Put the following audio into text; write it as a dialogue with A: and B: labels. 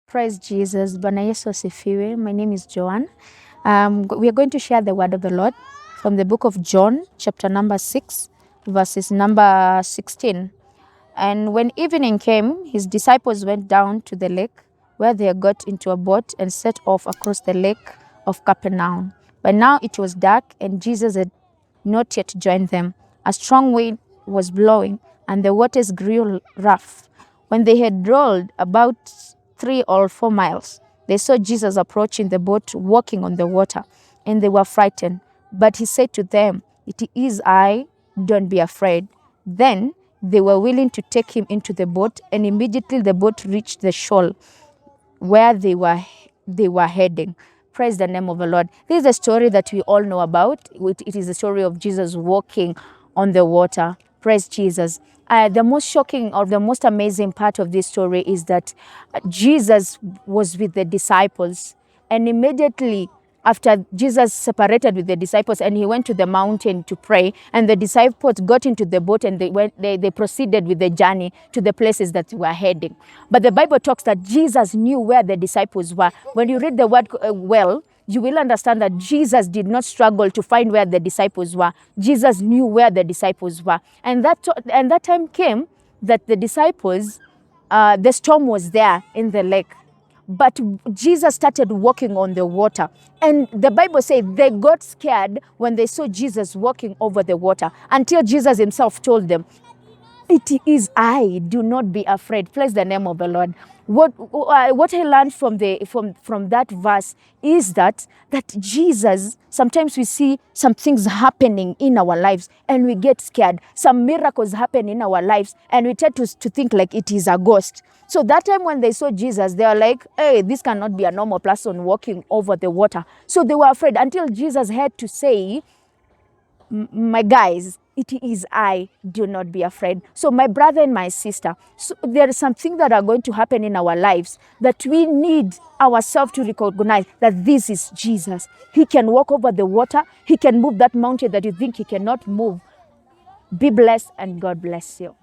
A: Praise Jesus. Bwana Yesu asifiwe. My name is Joan. We are going to share the word of the Lord from the book of John, chapter number 6, verses number 16. And when evening came, his disciples went down to the lake, where they got into a boat and set off across the lake of Capernaum. But now it was dark, and Jesus had not yet joined them. A strong wind was blowing, and the waters grew rough. When they had rolled about 3 or 4 miles, they saw Jesus approaching the boat, walking on the water, and they were frightened. But he said to them, "It is I, don't be afraid." Then they were willing to take him into the boat, and immediately the boat reached the shore where they were heading. Praise the name of the Lord. This is a story that we all know about. It is the story of Jesus walking on the water. Praise Jesus. The most shocking or the most amazing part of this story is that Jesus was with the disciples, and immediately after Jesus separated with the disciples and he went to the mountain to pray, and the disciples got into the boat and they proceeded with the journey to the places that they were heading. But the Bible talks that Jesus knew where the disciples were. When you read the word well, you will understand that Jesus did not struggle to find where the disciples were. Jesus knew where the disciples were. And that time came that the disciples, the storm was there in the lake. But Jesus started walking on the water. And the Bible says they got scared when they saw Jesus walking over the water, until Jesus himself told them, "It is I, do not be afraid." Praise the name of the Lord. What I learned from that verse is that Jesus, sometimes we see some things happening in our lives and we get scared. Some miracles happen in our lives and we tend to think like it is a ghost. So that time when they saw Jesus, they were like, "Hey, this cannot be a normal person walking over the water." So they were afraid, until Jesus had to say, "My guys, it is I, do not be afraid." So my brother and my sister, so there is something that are going to happen in our lives that we need ourselves to recognize that this is Jesus. He can walk over the water. He can move that mountain that you think he cannot move. Be blessed, and God bless you.